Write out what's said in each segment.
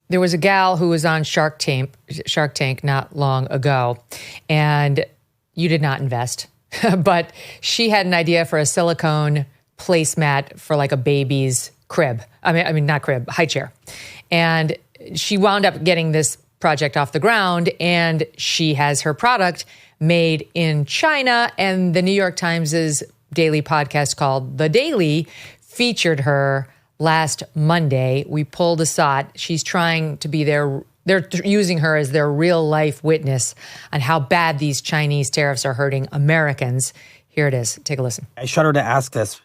there was a gal who was on Shark Tank not long ago, and you did not invest, but she had an idea for a silicone placemat for like a baby's crib. I mean, not crib, high chair. And she wound up getting this project off the ground, and she has her product made in China. And the New York Times' daily podcast called The Daily featured her last Monday. We pulled a SOT. She's trying to be they're using her as their real life witness on how bad these Chinese tariffs are hurting Americans. Here it is. Take a listen. I shudder to ask this.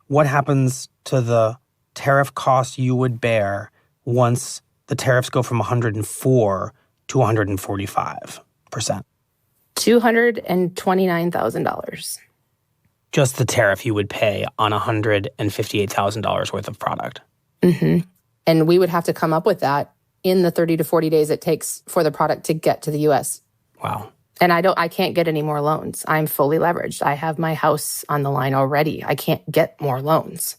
What happens to the tariff cost you would bear once the tariffs go from 104 to 145%? $229,000. Just the tariff you would pay on $158,000 worth of product. Mm-hmm. And we would have to come up with that in the 30 to 40 days it takes for the product to get to the U.S. Wow. And I can't get any more loans. I'm fully leveraged. I have my house on the line already. I can't get more loans.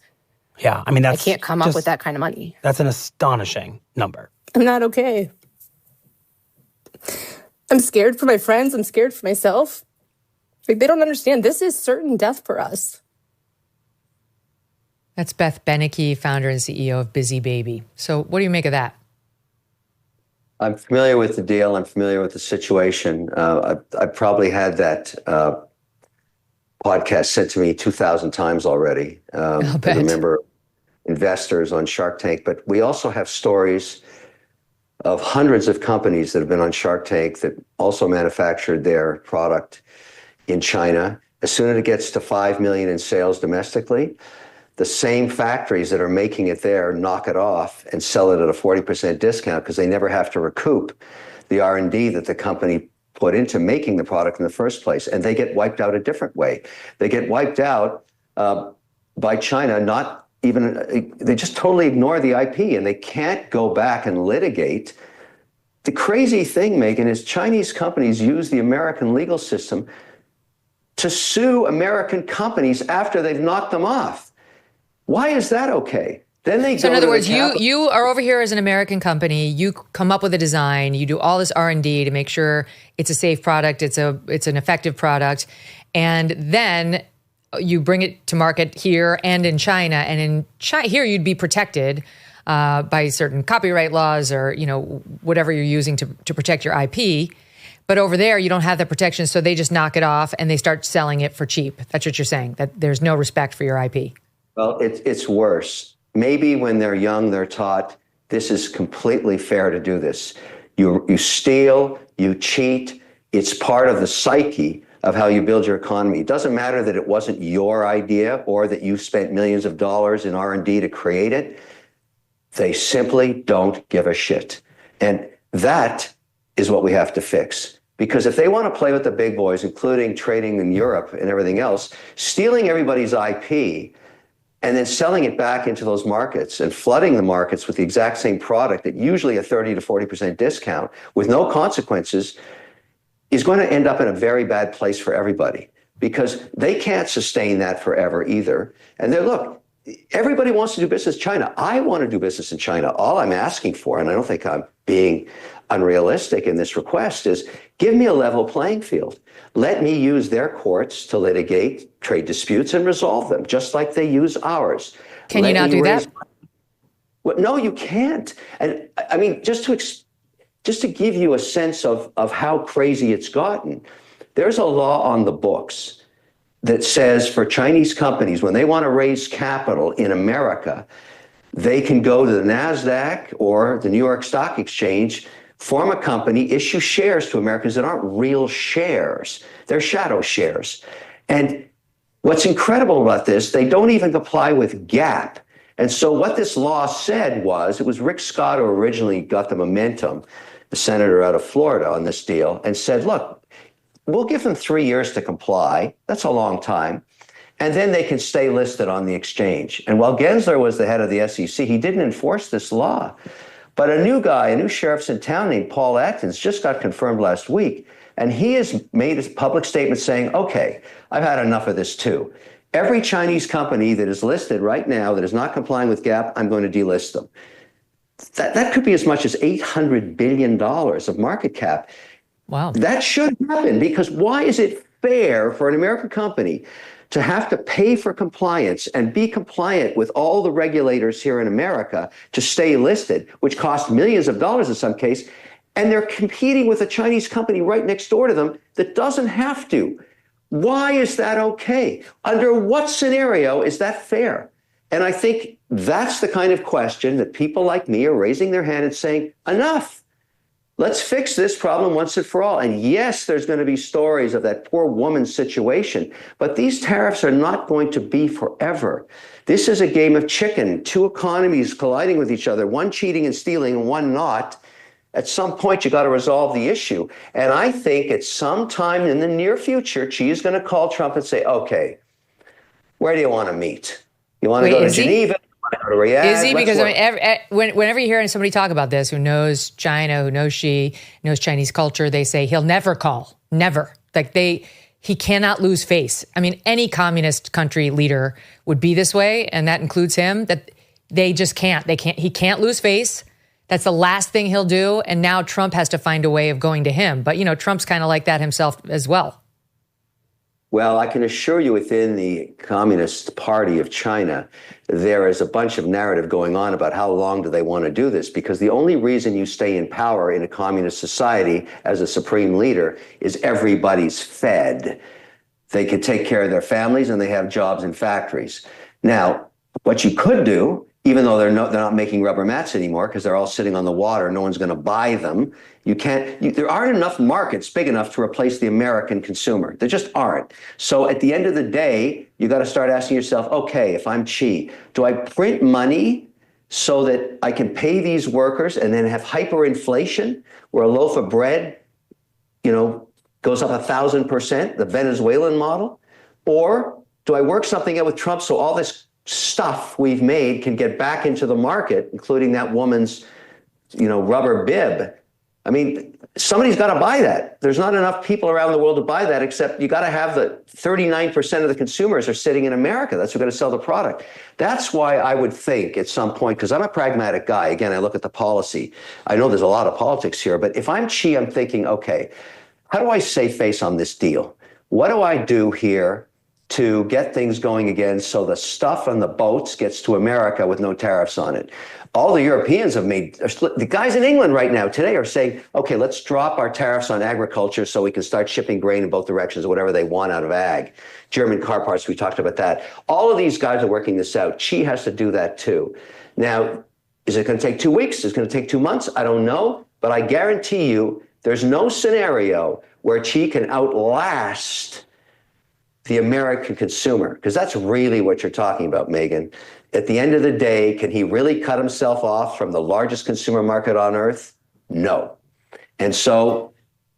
Yeah, I mean, I can't come up with that kind of money. That's an astonishing number. I'm not okay. I'm scared for my friends. I'm scared for myself. Like, they don't understand. This is certain death for us. That's Beth Beneke, founder and CEO of Busy Baby. So what do you make of that? I'm familiar with the deal. I'm familiar with the situation. I've probably had that podcast sent to me 2,000 times already. I remember investors on Shark Tank, but we also have stories of hundreds of companies that have been on Shark Tank that also manufactured their product in China. As soon as it gets to 5 million in sales domestically, the same factories that are making it there knock it off and sell it at a 40% discount because they never have to recoup the R&D that the company put into making the product in the first place. And they get wiped out a different way. They get wiped out by China, they just totally ignore the IP, and they can't go back and litigate. The crazy thing, Megyn, is Chinese companies use the American legal system to sue American companies after they've knocked them off. Why is that okay? Then they So go in other to words, you are over here as an American company. You come up with a design. You do all this R&D to make sure it's a safe product. It's an effective product, and then you bring it to market here and in China. And in China, here you'd be protected by certain copyright laws or whatever you're using to protect your IP. But over there, you don't have that protection, so they just knock it off and they start selling it for cheap. That's what you're saying, that there's no respect for your IP. Well, it's worse. Maybe when they're young, they're taught this is completely fair to do this. You steal, you cheat. It's part of the psyche of how you build your economy. It doesn't matter that it wasn't your idea or that you spent millions of dollars in R&D to create it. They simply don't give a shit. And that is what we have to fix. Because if they want to play with the big boys, including trading in Europe and everything else, stealing everybody's IP and then selling it back into those markets and flooding the markets with the exact same product at usually a 30 to 40% discount with no consequences is going to end up in a very bad place for everybody, because they can't sustain that forever either. And look, everybody wants to do business in China. I want to do business in China. All I'm asking for, and I don't think I'm being unrealistic in this request, is give me a level playing field. Let me use their courts to litigate trade disputes and resolve them, just like they use ours. Can you not do that? Well, no, you can't. And I mean, just to give you a sense of how crazy it's gotten, there's a law on the books that says for Chinese companies, when they want to raise capital in America, they can go to the NASDAQ or the New York Stock Exchange, form a company, issue shares to Americans that aren't real shares. They're shadow shares. And what's incredible about this, they don't even comply with GAAP. And so what this law said was, it was Rick Scott who originally got the momentum, the senator out of Florida, on this deal, and said, look, we'll give them 3 years to comply. That's a long time. And then they can stay listed on the exchange. And while Gensler was the head of the SEC, he didn't enforce this law. But a new sheriff's in town named Paul Atkins just got confirmed last week. And he has made a public statement saying, okay, I've had enough of this too. Every Chinese company that is listed right now that is not complying with GAAP, I'm going to delist them. That could be as much as $800 billion of market cap. Wow. That should happen, because why is it fair for an American company to have to pay for compliance and be compliant with all the regulators here in America to stay listed, which costs millions of dollars in some case, and they're competing with a Chinese company right next door to them that doesn't have to? Why is that okay? Under what scenario is that fair? And I think that's the kind of question that people like me are raising their hand and saying, enough. Let's fix this problem once and for all. And yes, there's going to be stories of that poor woman's situation, but these tariffs are not going to be forever. This is a game of chicken, two economies colliding with each other, one cheating and stealing and one not. At some point, you got to resolve the issue. And I think at some time in the near future, Xi is going to call Trump and say, okay, where do you want to meet? You want to go to Geneva? Is he? Because whenever you hear somebody talk about this, who knows China, who knows Xi, knows Chinese culture, they say he'll never call, never. Like he cannot lose face. I mean, any communist country leader would be this way, and that includes him. That they just can't. He can't lose face. That's the last thing he'll do. And now Trump has to find a way of going to him. But Trump's kind of like that himself as well. Well, I can assure you within the Communist Party of China, there is a bunch of narrative going on about how long do they want to do this, because the only reason you stay in power in a communist society as a supreme leader is everybody's fed. They can take care of their families and they have jobs in factories. Now, what you could do, even though they're not making rubber mats anymore because they're all sitting on the water, no one's going to buy them. There aren't enough markets big enough to replace the American consumer. There just aren't. So at the end of the day, you got to start asking yourself, okay, if I'm Xi, do I print money so that I can pay these workers and then have hyperinflation where a loaf of bread, goes up 1,000%, the Venezuelan model? Or do I work something out with Trump so all this stuff we've made can get back into the market, including that woman's, rubber bib? I mean, somebody's got to buy that. There's not enough people around the world to buy that, except you got to have the 39% of the consumers are sitting in America. That's who's going to sell the product. That's why I would think at some point, because I'm a pragmatic guy. Again, I look at the policy. I know there's a lot of politics here, but if I'm Xi, I'm thinking, okay, how do I save face on this deal? What do I do here to get things going again so the stuff on the boats gets to America with no tariffs on it? All the Europeans the guys in England right now today are saying, okay, let's drop our tariffs on agriculture so we can start shipping grain in both directions, or whatever they want out of ag. German car parts, we talked about that. All of these guys are working this out. Xi has to do that too. Now, is it going to take 2 weeks? Is it going to take 2 months? I don't know, but I guarantee you there's no scenario where Xi can outlast the American consumer, because that's really what you're talking about, Megyn. At the end of the day, can he really cut himself off from the largest consumer market on earth? No. And so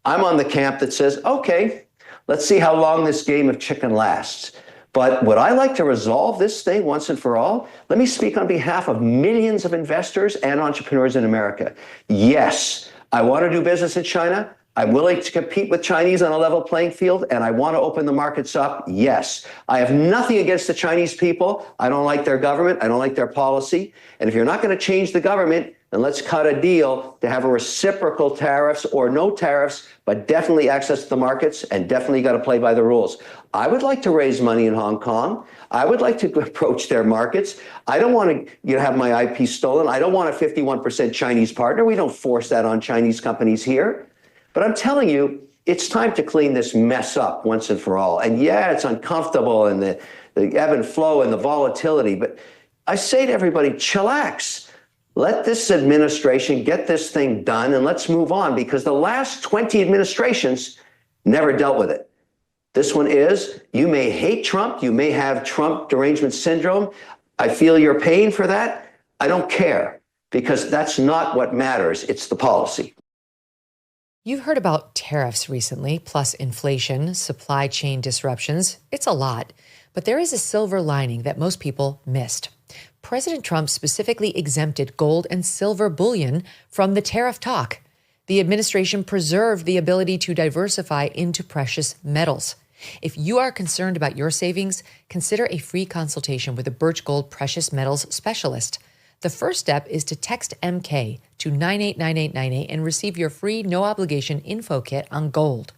I'm on the camp that says, okay, let's see how long this game of chicken lasts. But would I like to resolve this thing once and for all? Let me speak on behalf of millions of investors and entrepreneurs in America. Yes, I want to do business in China. I'm willing to compete with Chinese on a level playing field, and I want to open the markets up. Yes. I have nothing against the Chinese people. I don't like their government. I don't like their policy. And if you're not going to change the government, then let's cut a deal to have a reciprocal tariffs or no tariffs, but definitely access to the markets, and definitely got to play by the rules. I would like to raise money in Hong Kong. I would like to approach their markets. I don't want to have my IP stolen. I don't want a 51% Chinese partner. We don't force that on Chinese companies here. But I'm telling you, it's time to clean this mess up once and for all. And yeah, it's uncomfortable, and the ebb and flow and the volatility. But I say to everybody, chillax. Let this administration get this thing done, and let's move on, because the last 20 administrations never dealt with it. This one is, you may hate Trump. You may have Trump derangement syndrome. I feel your pain for that. I don't care, because that's not what matters. It's the policy. You've heard about tariffs recently, plus inflation, supply chain disruptions. It's a lot, but there is a silver lining that most people missed. President Trump specifically exempted gold and silver bullion from the tariff talk. The administration preserved the ability to diversify into precious metals. If you are concerned about your savings, consider a free consultation with a Birch Gold precious metals specialist. The first step is to text MK to 989898 and receive your free no-obligation info kit on gold.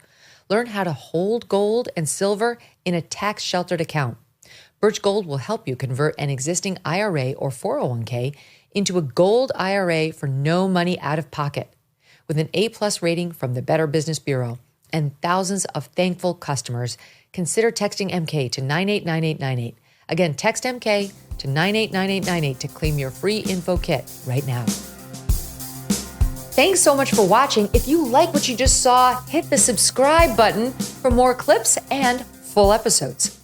Learn how to hold gold and silver in a tax-sheltered account. Birch Gold will help you convert an existing IRA or 401k into a gold IRA for no money out of pocket. With an A+ rating from the Better Business Bureau and thousands of thankful customers, consider texting MK to 989898. Again, text MK to 989898 to claim your free info kit right now. Thanks so much for watching. If you like what you just saw, hit the subscribe button for more clips and full episodes.